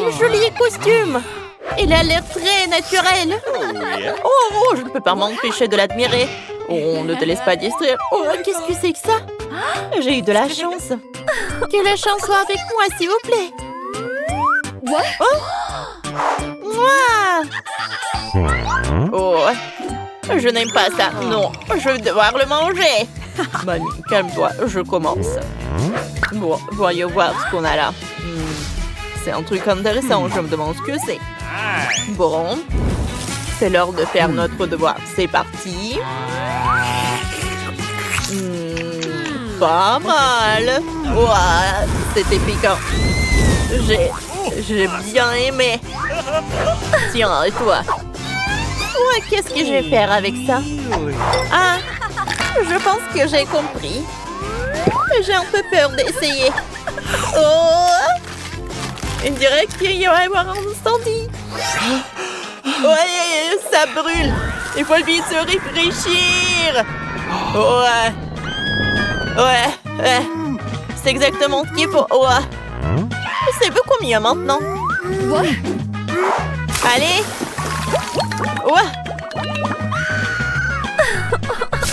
Quel joli costume! Il a l'air très naturel. Oh, je ne peux pas m'empêcher de l'admirer. Oh, ne te laisse pas distraire. Oh, qu'est-ce que c'est que ça? J'ai eu de la chance. Que la chance soit avec moi, s'il vous plaît. Oh! Mouah! Oh, je n'aime pas ça. Non, je vais devoir le manger. Mamie, calme-toi, je commence. Bon, voyons voir ce qu'on a là. C'est un truc intéressant, je me demande ce que c'est. Bon, c'est l'heure de faire notre devoir. C'est parti. Pas mal. Ouah, c'était piquant. J'ai bien aimé. Tiens, et toi? Ouais, qu'est-ce que je vais faire avec ça? Ah, je pense que j'ai compris. J'ai un peu peur d'essayer. Oh! On dirait qu'il va y avoir un incendie. Ouais, ça brûle. Il faut vite se réfléchir. Ouais. C'est exactement ce qu'il faut. Ouais. C'est beaucoup mieux maintenant. Allez. Ouais.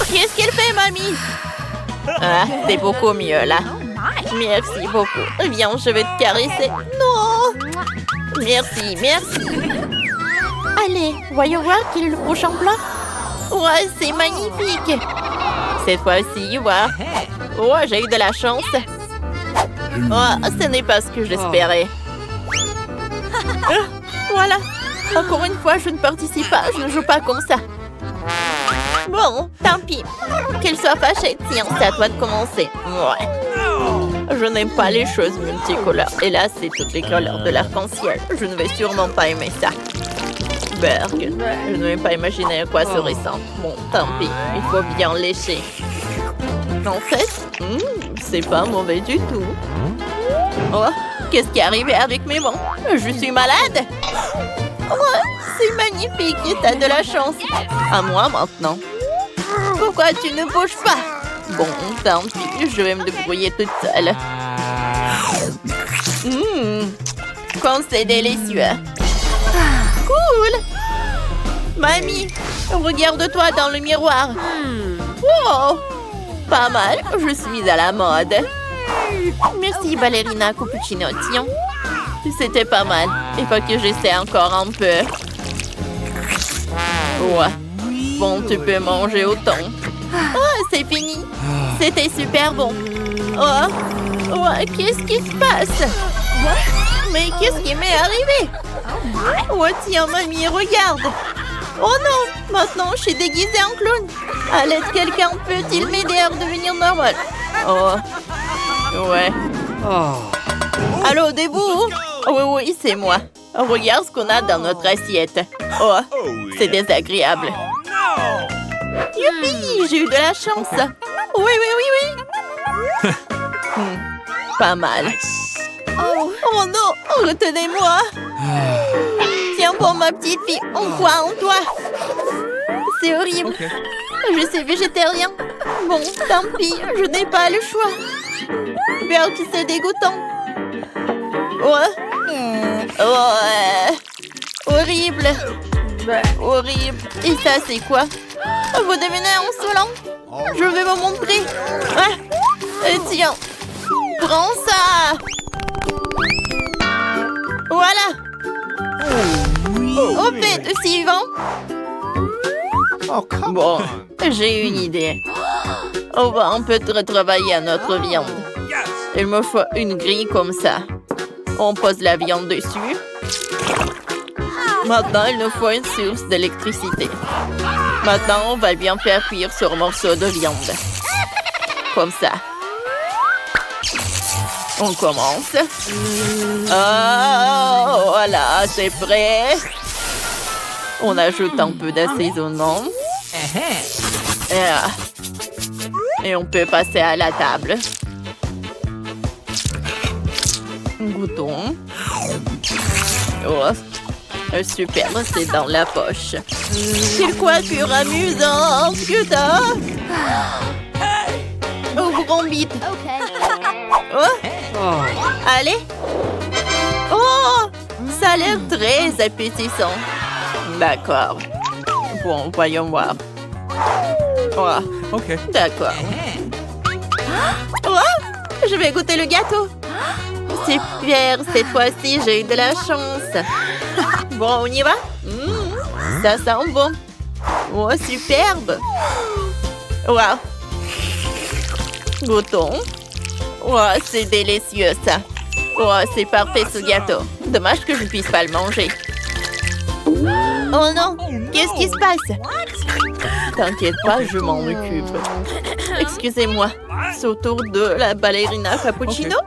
Qu'est-ce qu'elle fait, mamie? Ah, c'est beaucoup mieux, là. Merci beaucoup. Viens, je vais te caresser. Non! Merci. Allez, voyons voir quel est le prochain plat. Ouais, c'est magnifique. Cette fois-ci, ouais, j'ai eu de la chance. Oh, ce n'est pas ce que j'espérais. Voilà. Encore une fois, je ne participe pas. Je ne joue pas comme ça. Bon, tant pis. Qu'elle soit fâchée, tiens, c'est à toi de commencer. Ouais. Je n'aime pas les choses multicolores. Et là, c'est toutes les couleurs de l'arc-en-ciel. Je ne vais sûrement pas aimer ça. Berg, je ne vais pas imaginer à quoi ça ressemble. Bon, tant pis, il faut bien lécher. En fait, c'est pas mauvais du tout. Oh, qu'est-ce qui est arrivé avec mes mains? Je suis malade? Oh, c'est magnifique, t'as de la chance. À moi maintenant. Pourquoi tu ne bouges pas? Bon, tant pis, je vais me débrouiller toute seule. Quand c'est délicieux. Cool! Mamie, regarde-toi dans le miroir. Wow! Pas mal, je suis à la mode. Merci, ballerina cappuccino. Tiens, c'était pas mal. Il faut que j'essaie encore un peu. Ouais. Bon, tu peux manger autant. Oh, c'est fini. C'était super bon. Oh, qu'est-ce qui se passe? Mais qu'est-ce qui m'est arrivé? Oh, tiens, mamie, regarde. Oh non, maintenant je suis déguisée en clown. À l'aide, quelqu'un peut-il m'aider à redevenir normal? Oh, ouais. Allô, debout? Oui, c'est moi. Regarde ce qu'on a dans notre assiette. Oh, c'est désagréable. Youpi, j'ai eu de la chance. Oui. Pas mal. Oh non, retenez-moi. Tiens bon, ma petite fille, on croit en toi. C'est horrible. Je suis végétarien. Bon, tant pis, je n'ai pas le choix. Bien que c'est dégoûtant. Horrible. Horrible. Et ça, c'est quoi? Vous devenez insolent? Je vais vous montrer. Tiens, prends ça. Voilà. Au fait, suivant. Bon, j'ai une idée. On va un peu retravailler à notre viande. Il me faut une grille comme ça. On pose la viande dessus. Maintenant, il nous faut une source d'électricité. Maintenant, on va bien faire cuire sur un morceau de viande. Comme ça. On commence. Oh, voilà, c'est prêt. On ajoute un peu d'assaisonnement. Et on peut passer à la table. Goûtons. Oh, super, c'est dans la poche. Quelle coiffure amusante que t'as! Oh, grand bite. Oh. Allez. Oh! a l'air très appétissant. D'accord. Bon, voyons voir. Oh, OK. d'accord. Oh, je vais goûter le gâteau. Super, cette fois-ci, j'ai eu de la chance. Bon, on y va? Ça sent bon. Oh, superbe. Wow. Goûtons. Oh, c'est délicieux, ça. Oh, c'est parfait, ce gâteau. Dommage que je ne puisse pas le manger. Oh non, qu'est-ce qui se passe? T'inquiète pas, je m'en occupe. Excusez-moi, c'est au tour de la ballerina cappuccino?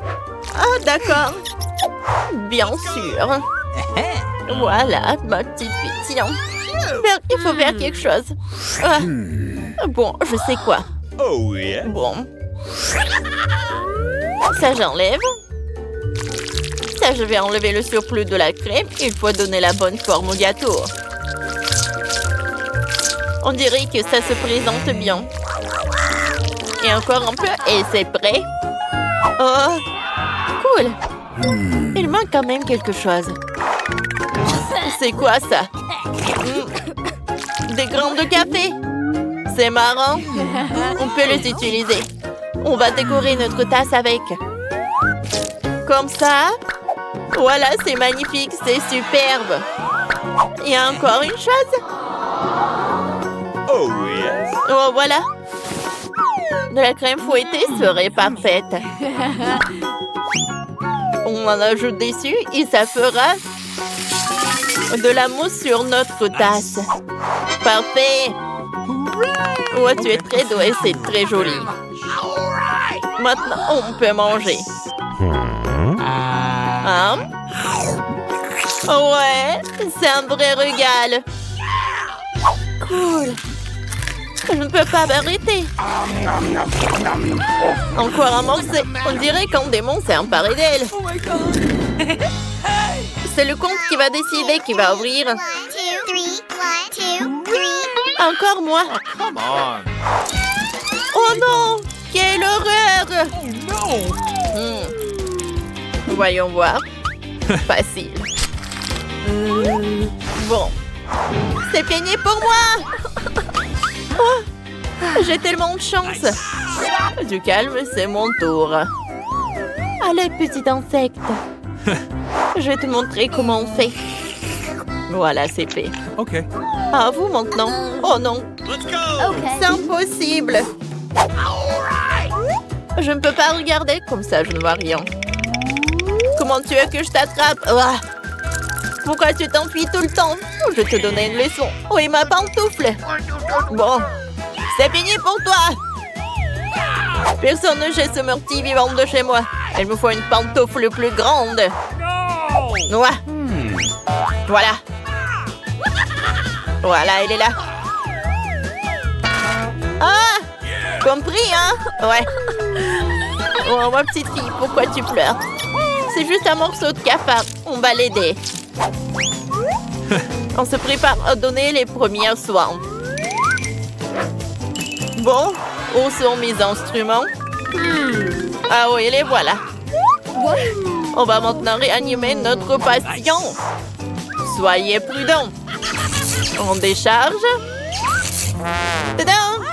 Ah, d'accord. Bien sûr. Voilà, ma petite fille. Tiens. Il faut faire quelque chose. Ah. Bon, je sais quoi. Oh yeah. Bon. Ça, j'enlève. Ça, je vais enlever le surplus de la crème. Il faut donner la bonne forme au gâteau. On dirait que ça se présente bien. Et encore un peu, et c'est prêt. Oh, cool. Il manque quand même quelque chose. C'est quoi ça? Des grains de café. C'est marrant. On peut les utiliser. On va décorer notre tasse avec. Comme ça. Voilà, c'est magnifique, c'est superbe. Il y a encore une chose. Oh yes. Oh, voilà. De la crème fouettée serait parfaite. On en ajoute dessus et ça fera de la mousse sur notre tasse. Parfait. Oh, tu es très doué, c'est très joli. Maintenant, on peut manger. Hein? Ouais, c'est un vrai régal. Cool. Je ne peux pas m'arrêter. Encore un morceau. On dirait qu'un démon s'est emparé d'elle. C'est le comte qui va décider qui va ouvrir. Encore moi. Come on. Oh non! Quelle horreur! Voyons voir. Facile. Bon. C'est fini pour moi! Oh, j'ai tellement de chance. Du calme, c'est mon tour. Allez, petit insecte. Je vais te montrer comment on fait. Voilà, c'est fait. OK. À vous maintenant. Oh non. Let's go. C'est impossible. Je ne peux pas regarder, comme ça je ne vois rien. Comment tu veux que je t'attrape? Ah. Pourquoi tu t'enfuis tout le temps? Je te donnais une leçon. Où est ma pantoufle? Bon, c'est fini pour toi. Personne ne jette ce meurtrier vivant de chez moi. Il me faut une pantoufle plus grande. Ouais. Voilà. Voilà, elle est là. Ah! Compris, hein? Ouais. Oh, ma petite fille, pourquoi tu pleures? C'est juste un morceau de cafard. On va l'aider. On se prépare à donner les premiers soins. Bon, où sont mes instruments? Ah oui, les voilà. On va maintenant réanimer notre patient. Soyez prudents. On décharge. Tadam!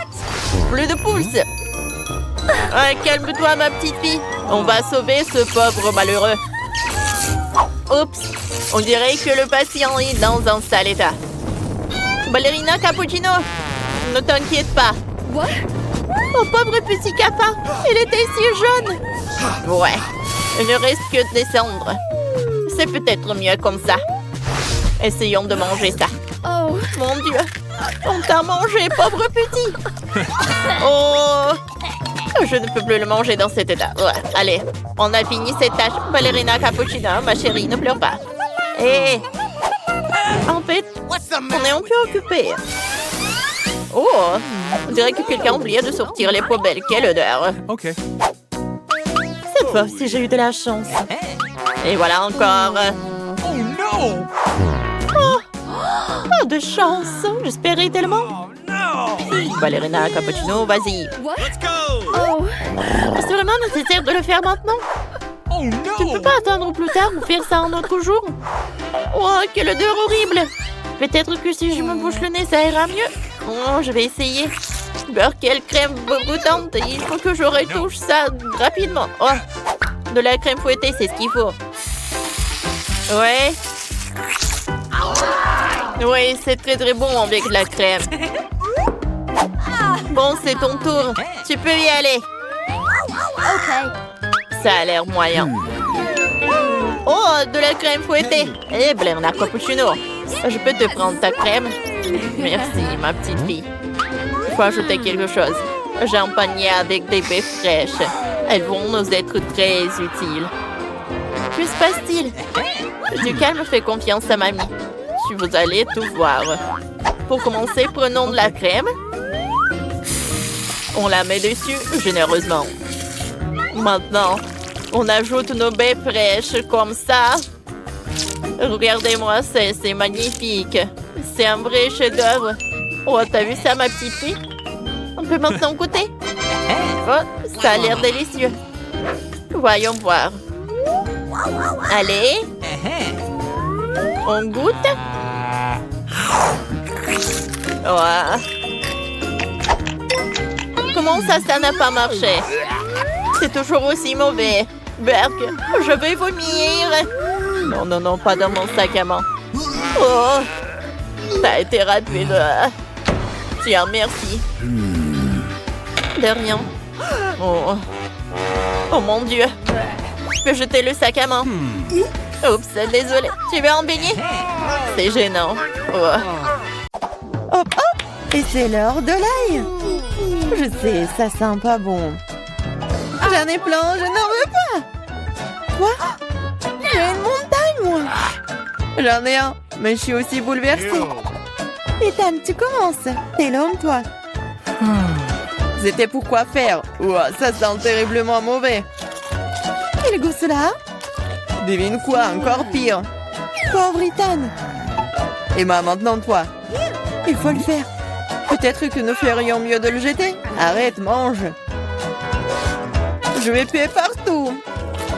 Plus de pouces. Ah, calme-toi, ma petite fille. On va sauver ce pauvre malheureux. Oups. On dirait que le patient est dans un sale état. Ballerina Cappuccino, ne t'inquiète pas. Oh, pauvre petit cafard. Il était si jeune. Ouais. Il ne reste que de descendre. C'est peut-être mieux comme ça. Essayons de manger ça. Oh, mon Dieu. On t'a mangé, pauvre petit. Oh. Je ne peux plus le manger dans cet état. Ouais. Allez, on a fini cette tâche. Ballerina Cappuccino, ma chérie, ne pleure pas. Hé. En fait, on est un peu occupé. Oh, on dirait que quelqu'un a oublié de sortir les poubelles. Quelle odeur. OK. Cette fois-ci, j'ai eu de la chance. Et voilà encore. Oh no! Oh, pas de chance. J'espérais tellement. Oh no! Ballerina Cappuccino, vas-y. Let's go! Oh, c'est vraiment nécessaire de le faire maintenant? Oh Tu ne peux no! pas attendre plus tard ou faire ça un autre jour? Oh, quelle odeur horrible! Peut-être que si je me bouche le nez, ça ira mieux. Oh, je vais essayer. Beurre, quelle crème goûtante. Il faut que je retouche ça rapidement. Oh, de la crème fouettée, c'est ce qu'il faut. Ouais. Oui, c'est très très bon avec la crème. Bon, c'est ton tour. Tu peux y aller. Ok. Ça a l'air moyen. Oh, de la crème fouettée. Eh, Blair, un cappuccino. Je peux te prendre ta crème? Merci, ma petite fille. Il faut ajouter quelque chose. J'ai un panier avec des baies fraîches. Elles vont nous être très utiles. Que se passe-t-il? Du calme, fais confiance à mamie. Vous allez tout voir. Pour commencer, prenons de la crème. On la met dessus généreusement. Maintenant, on ajoute nos baies fraîches comme ça. Regardez-moi, c'est magnifique. C'est un vrai chef-d'œuvre. Oh, t'as vu ça, ma petite fille? On peut maintenant goûter? Oh, ça a l'air délicieux. Voyons voir. Allez. On goûte? Ouais. Comment ça n'a pas marché? C'est toujours aussi mauvais. Berk, je vais vomir. Non, non, non, pas dans mon sac à main. Oh, t'as été rapide. Tiens, merci. De rien. Oh, oh mon Dieu. Je peux jeter le sac à main. Oups, désolé. Tu veux en baigner? C'est gênant. Oh. Hop, hop! Et c'est l'heure de l'ail! Je sais, ça sent pas bon. J'en ai plein, je n'en veux pas! Quoi? J'ai une montagne, moi! J'en ai un, mais je suis aussi bouleversée. Ethan, tu commences. T'es l'homme, toi. C'était pour quoi faire? Ouah, ça sent terriblement mauvais. Quel goût cela? Devine quoi, encore pire. Pauvre Ethan. Emma, maintenant toi. Il faut le faire. Peut-être que nous ferions mieux de le jeter. Arrête, mange. Je vais puer partout.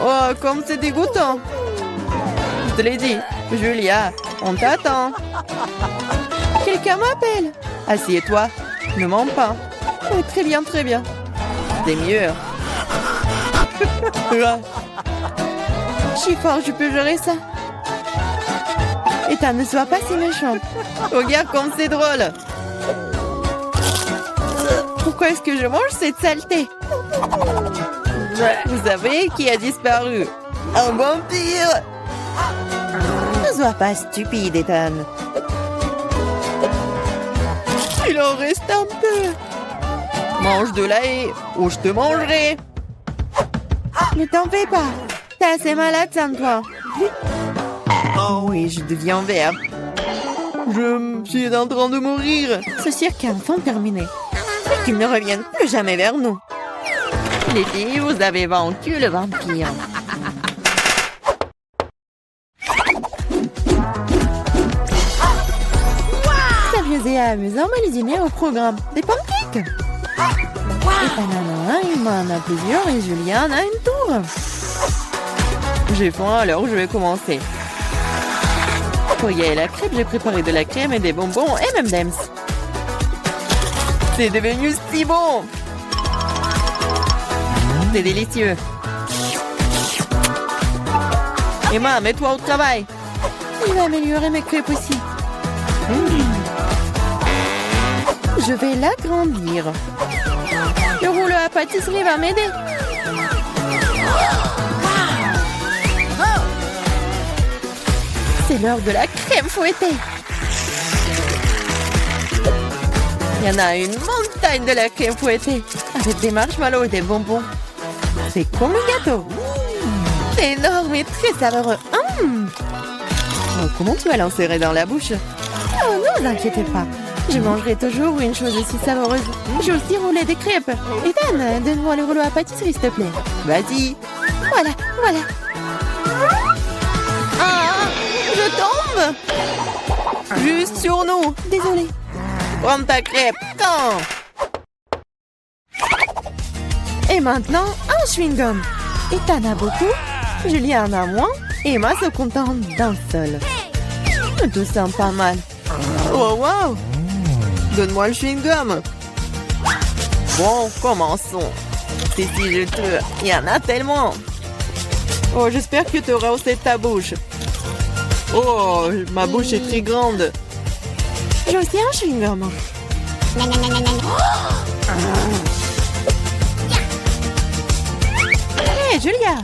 Oh, comme c'est dégoûtant. Je te l'ai dit. Julia, on t'attend. Quelqu'un m'appelle. Assieds-toi. Ne mens pas. Oui, très bien, très bien. C'est mieux. Je suis fort, je peux gérer ça. Ethan, ne sois pas si méchant. Regarde comme c'est drôle. Pourquoi est-ce que je mange cette saleté? Vous savez qui a disparu? Un vampire! Ne sois pas stupide, Ethan. Il en reste un peu. Mange de l'ail ou je te mangerai. Ne t'en fais pas. T'es assez malade, sans toi. Oh oui, je deviens vert. Je suis en train de mourir. Ce cirque est enfin terminé. Qu'ils ne reviennent plus jamais vers nous. Les filles, vous avez vaincu le vampire. Sérieux et amusant, mais le dîner au programme. Des pancakes. Ethan en a un, Emma en a plusieurs et Julien en a une tour. J'ai faim, alors je vais commencer. Pour y aller la crêpe, j'ai préparé de la crème et des bonbons et même d'Ems. C'est devenu si bon! C'est délicieux. Emma, mets-toi au travail. Il va améliorer mes crêpes aussi. Je vais l'agrandir. Le rouleau à pâtisserie va m'aider. C'est l'heure de la crème fouettée. Il y en a une montagne de la crème fouettée avec des marshmallows et des bonbons. C'est comme un gâteau. C'est énorme et très savoureux. Oh, comment tu vas l'insérer dans la bouche? Oh, ne vous inquiétez pas. Je mangerai toujours une chose aussi savoureuse. J'ai aussi roulé des crêpes. Ethan, donne-moi le rouleau à pâtisserie, s'il te plaît. Vas-y. Voilà, voilà. Ah, je tombe. Juste sur nous. Désolée. Prends ta crêpe. Quand? Et maintenant, un chewing-gum. Ethan a beaucoup, Julien en a moins, et Emma se contente d'un seul. Je te sens pas mal. Oh, wow! Donne-moi le chewing-gum. Bon, commençons. C'est si juteux. Il y en a tellement. Oh, j'espère que tu auras aussi ta bouche. Oh, ma bouche est très grande. J'ai aussi un chewing-gum. Hé, Julia,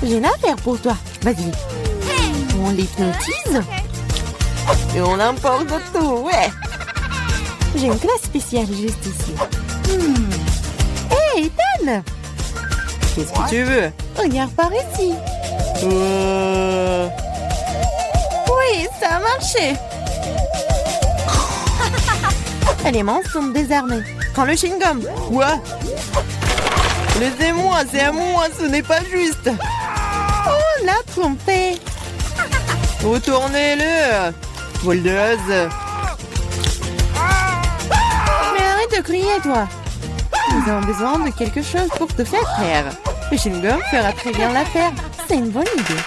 j'ai une affaire pour toi. Vas-y. On l'hypnotise. Et on emporte tout, ouais. J'ai une classe spéciale juste ici. Hé, Ethan! Qu'est-ce que tu veux? Regarde par ici. Oui, ça a marché. Les monstres sont désarmés. Prends le chewing-gum. Quoi? Laissez-moi, c'est à moi, ce n'est pas juste. Oh, la trompée. Retournez-le. Voleuse. Mais arrête de crier, toi. Nous avons besoin de quelque chose pour te faire taire. Le chewing-gum fera très bien l'affaire. C'est une bonne idée.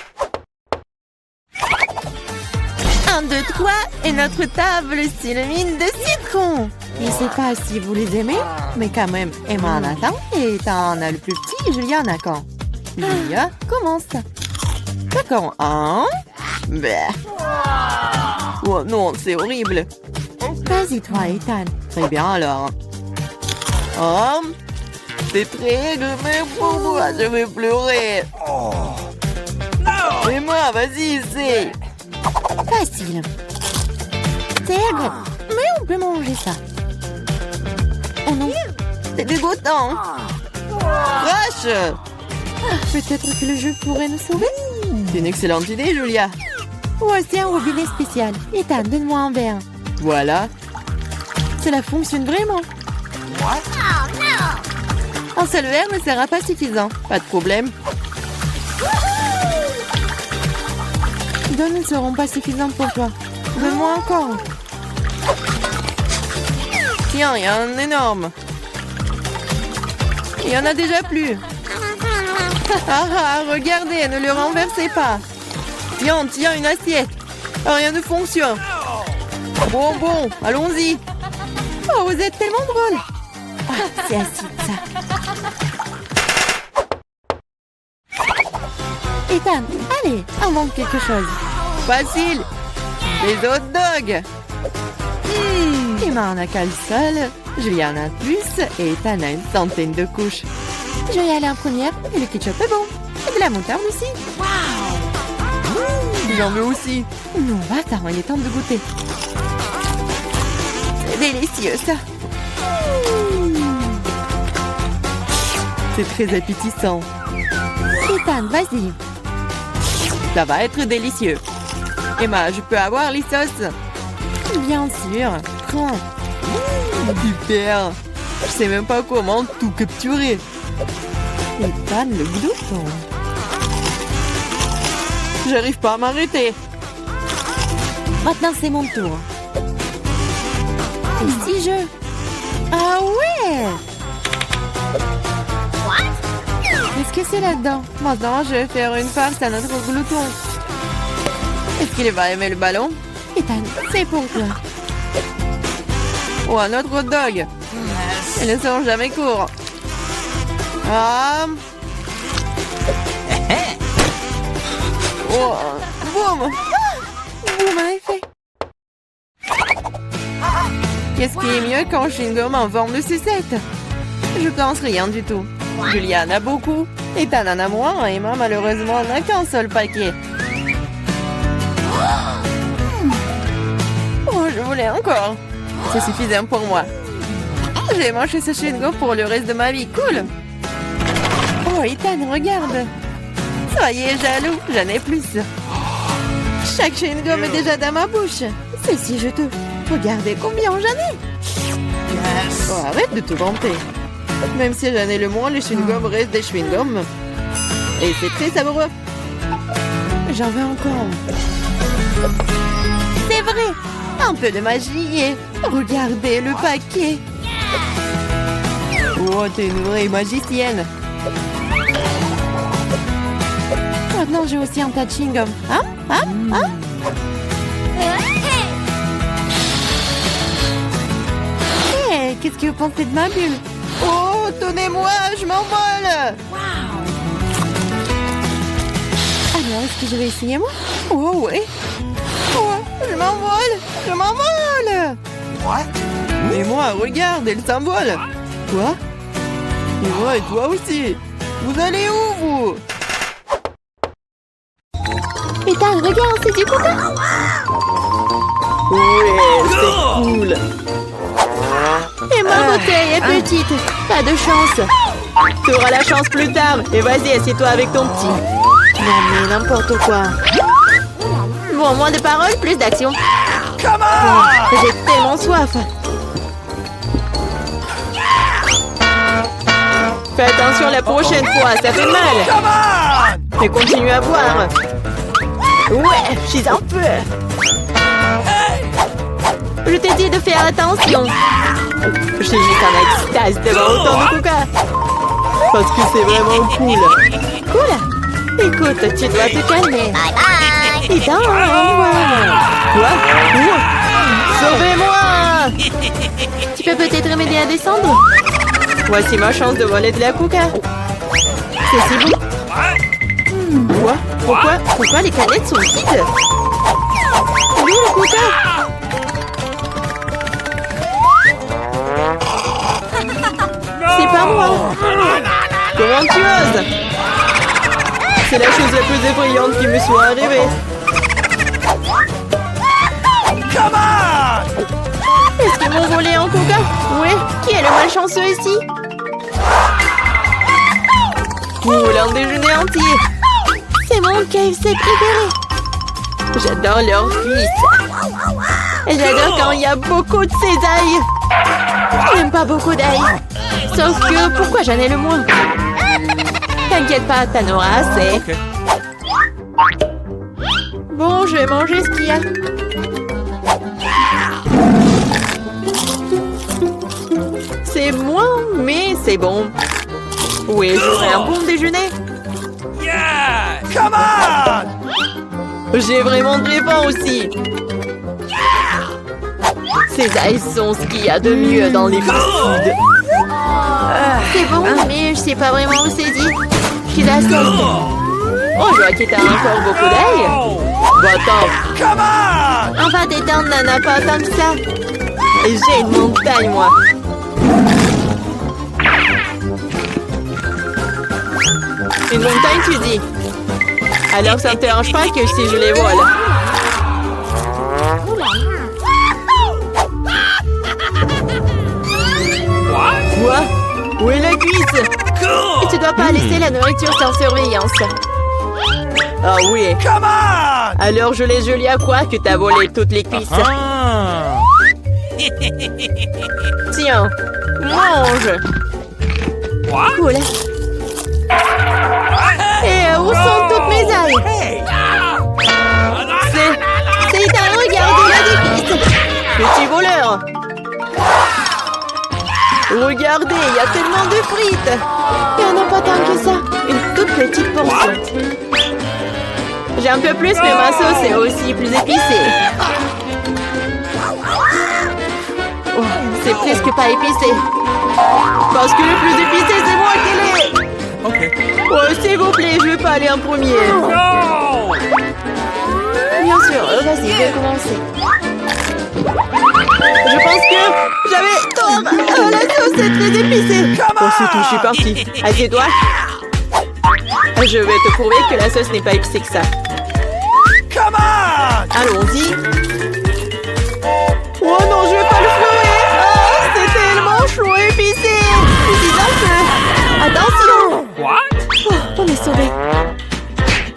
1, 2, 3 et notre table style mine de citron. Je ne sais pas si vous les aimez, mais quand même, Emma en attend et t'en as le plus petit et Julia en a quand. Julia, commence. D'accord, hein? Bah. Oh non, c'est horrible. Vas-y toi, Ethan. Très bien alors. Oh, c'est très mais pour moi, je vais pleurer. Et moi, vas-y, c'est... Facile. C'est agréable. Mais on peut manger ça. Oh non, c'est dégoûtant. Crash. Peut-être que le jeu pourrait nous sauver. C'est une excellente idée, Julia. Voici un robinet spécial. Ethan, donne-moi un verre. Voilà. Cela fonctionne vraiment. Un seul verre ne sera pas suffisant. Pas de problème. Deux ne seront pas suffisants pour toi. Donne-moi encore. Tiens, il y a un énorme. Il y en a déjà plus. Regardez, ne le renversez pas. Tiens, une assiette. Rien ne fonctionne. Bon, allons-y. Oh, vous êtes tellement drôle. C'est acide, ça. Ethan, allez, invente quelque chose. Facile. Les hot dogs. Emma en a qu'un seul, Julia en a plus et Ethan a une centaine de couches. Je vais y aller en première et le ketchup est bon. Et de la moutarde aussi. J'en veux aussi. Non, attends, il est temps de goûter. C'est délicieux ça. C'est très appétissant. Ethan, vas-y. Ça va être délicieux. Emma, je peux avoir les sauces? Bien sûr. Prends. Super. Je sais même pas comment tout capturer. Ethan, le glouton. J'arrive pas à m'arrêter. Maintenant, c'est mon tour. Et si je... Ah ouais! Qu'est-ce que c'est là-dedans? Maintenant, je vais faire une farce à notre glouton. Est-ce qu'il va aimer le ballon? Ethan, c'est pour toi. Oh, un autre hot dog. Ils ne sont jamais courts. Ah. Oh, boum. Boum, en effet. Qu'est-ce qui est mieux qu'un chewing-gum en forme de sucette? Je pense rien du tout. Julia en a beaucoup. Ethan en a moins. Et Emma, malheureusement, n'a qu'un seul paquet. Oh, je voulais encore. C'est suffisant pour moi. J'ai mangé ce chewing-gum pour le reste de ma vie. Cool. Oh, Ethan, regarde. Soyez jaloux, j'en ai plus. Chaque chewing-gum est déjà dans ma bouche. C'est si juteux. Regardez combien j'en ai. Oh, arrête de te vanter. Même si j'en ai le moins, les chewing-gums restent des chewing-gums. Et c'est très savoureux. J'en veux encore. C'est vrai. Un peu de magie et... Regardez le paquet. Oh, t'es une vraie magicienne. Maintenant, j'ai aussi un tas de chewing-gum. que vous pensez de ma bulle? Oh, tenez-moi, je m'envole! Alors, est-ce que je vais essayer moi? Oh, oui. Oh, je m'envole! Je m'envole! What? Et moi, regarde, elle s'envole! Quoi? Et moi, et toi aussi! Vous allez où, vous? Ethan, regarde, c'est du coca. Ouais, c'est cool! Et ma bouteille est petite. Pas de chance. Tu auras la chance plus tard! Et vas-y, assieds-toi avec ton petit! Non mais n'importe quoi. Bon, moins de paroles, plus d'action. Come on! J'ai tellement soif. Fais attention la prochaine fois, ça fait mal! Come on! Et continue à boire! Ouais, je suis un peu. Je t'ai dit de faire attention. Je suis juste en extase devant autant de coca! Parce que c'est vraiment cool! Cool. Écoute, tu dois te calmer. Ethan, au revoir. Quoi? Ouh. Sauvez-moi! Tu peux peut-être m'aider à descendre? Voici ma chance de voler de la coca! C'est si bon. Quoi? Pourquoi les canettes sont vides? Où est le coca? C'est pas moi. Comment tu oses? C'est la chose la plus effrayante qui me soit arrivée! Come on! Est-ce qu'ils m'ont volé un coca? Ouais. Qui est le malchanceux ici? Vous voulez un déjeuner entier? C'est mon KFC préféré. J'adore leurs cuisses! Et j'adore quand il y a beaucoup de cisailles. Je n'aime pas beaucoup d'ail. Sauf que, pourquoi j'en ai le moins? T'inquiète pas, t'en auras assez. Okay. Bon, je vais manger ce qu'il y a. C'est moins, mais c'est bon. Oui, j'aurai un bon déjeuner. Yeah! Come on! J'ai vraiment très faim aussi. Ces ailes sont ce qu'il y a de mieux dans les fast-foods. C'est bon, mais je sais pas vraiment où c'est dit. Je suis la seule. Oh, je vois que t'as encore beaucoup d'ail. Oh! Bon, attends, Come on! Enfin, détendre n'en a pas tant que ça. j'ai une montagne, moi. Une montagne, tu dis? Alors, ça ne te dérange pas que si je les vole? Quoi? Où est la cuisse? Cool! Tu dois pas laisser la nourriture sans surveillance. Ah oui. Come on! Alors, je les Julie à quoi que t'as volé toutes les cuisses? Ah! Tiens, mange. What? Cool. Et où sont toutes mes ailes? Hey! C'est C'est Ethan, regarde, il a des cuisses. petit voleur. Regardez, il y a tellement de frites. Il y en a pas tant que ça. Une toute petite portion. J'ai un peu plus, mais ma sauce est aussi plus épicée. Oh, c'est presque pas épicé. Parce que le plus épicé, c'est moi qui l'ai. Okay. Oh, s'il vous plaît, je vais pas aller en premier. No! Bien sûr, vas-y, je vais commencer. Je pense que j'avais tort. Oh, la sauce est très épicée. Come Bon, c'est tout, je suis partie. Assieds-toi. Je vais te prouver que la sauce n'est pas épicée que ça. Come on! Allons-y. Oh non, je vais pas le fleurer. Oh, c'est tellement chaud et épicé. Dis un peu. Attention. What? Oh, on est sauvés.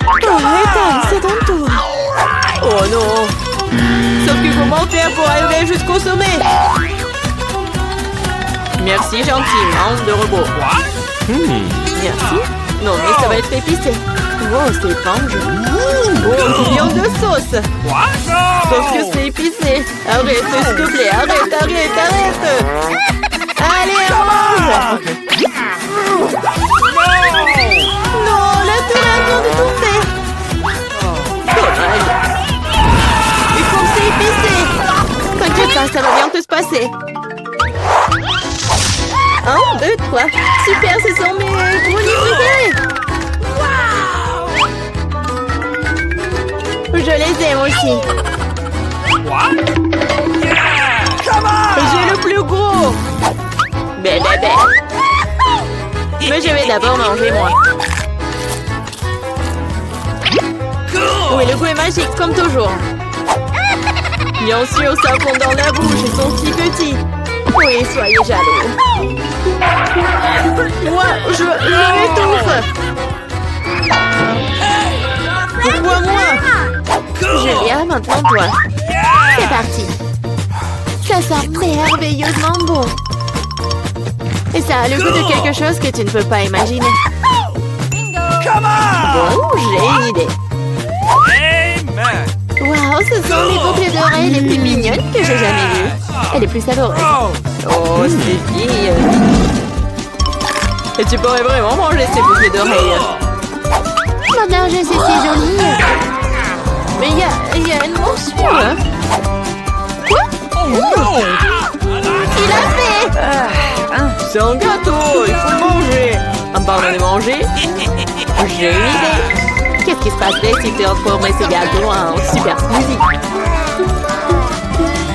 Oh, Ethan, c'est ton tour. Oh non. Sauf que comment faire pour arriver jusqu'au sommet? Merci gentiment de robot. Merci. Non, mais ça va être épicé. Oh, c'est étrange. Oh, combien de sauce. What? No! Sauf que c'est épicé. Arrête, s'il te plaît. Arrête. Allez, mange. Non, la tourelle vient de tomber. Dommage. Et comme c'est épicé. T'inquiète pas, ça va bien te se passer. eux trois. Super, ce sont mes brownies préférés. Je les aime aussi. What? Yeah! Come on! J'ai le plus gros. Bé. Mais je vais d'abord manger, moi. Oui, le goût est magique, comme toujours. Bien sûr, ça fond dans la bouche, ils sont si petits. Oui, soyez jaloux. Moi, je m'étouffe. Pourquoi moi? Julia, maintenant toi. C'est parti. Ça sent merveilleusement bon. Et ça a le goût de quelque chose que tu ne peux pas imaginer. Come on! Bon, j'ai une idée. Amen! Waouh, ce sont les boucles d'oreilles les plus mignonnes que j'ai jamais vues. Et les plus savoureuses. Oh, c'est fille. Et tu pourrais vraiment manger ces boucles d'oreilles. Maintenant, je sais, c'est joli. Mais il y a une morsure. Quoi? Oh no! Il a fait! C'est un gâteau, il faut le manger. En parlant de manger, j'ai une idée. Qu'est-ce qui se passerait si tu transformais ces gâteaux en super smoothie?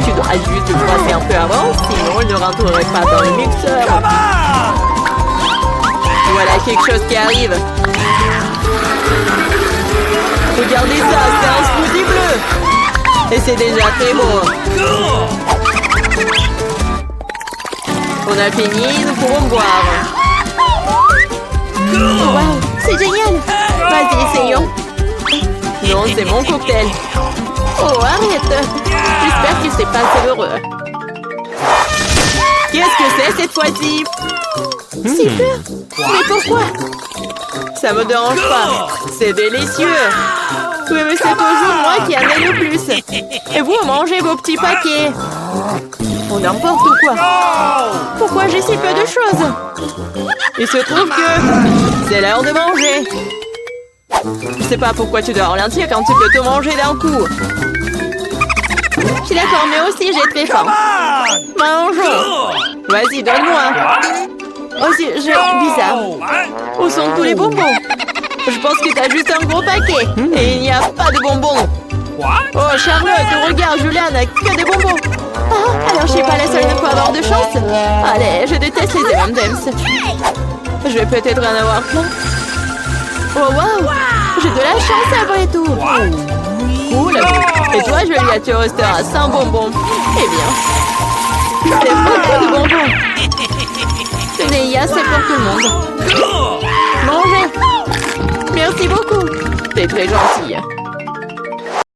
Tu dois juste le brasser un peu avant, sinon il ne rentrerait pas dans le mixeur. Come on! Voilà quelque chose qui arrive. Regardez ça, c'est un smoothie bleu. Et c'est déjà très beau. On a fini, nous pourrons boire. Waouh, c'est génial. Vas-y, essayons. Non, c'est mon cocktail. Oh, arrête. J'espère que c'est pas savoureux. Qu'est-ce que c'est cette fois-ci? Super. Mais pourquoi? Ça me dérange pas. C'est délicieux. Oui, mais c'est toujours moi qui en ai le plus. Et vous mangez vos petits paquets. On n'importe quoi. Pourquoi j'ai si peu de choses? Il se trouve que c'est l'heure de manger. Je sais pas pourquoi tu dois ralentir quand tu peux tout manger d'un coup. Je suis d'accord, mais aussi j'ai très faim. Mangeons. Vas-y, donne-moi. Oh, c'est bizarre. Où sont tous les bonbons? Je pense que t'as juste un gros paquet. Et il n'y a pas de bonbons. Oh, Charlotte, regarde, Julia n'a que des bonbons. Ah, alors je suis pas la seule à ne pas avoir de chance. Allez, je déteste les M&M's. Je vais peut-être en avoir plein. Oh, waouh! J'ai de la chance après tout. Cool. Et toi, Julia, tu resteras sans bonbons. Eh bien, c'est beaucoup de bonbons. Il y a assez pour tout le monde. Mangez. Merci beaucoup. T'es très gentille.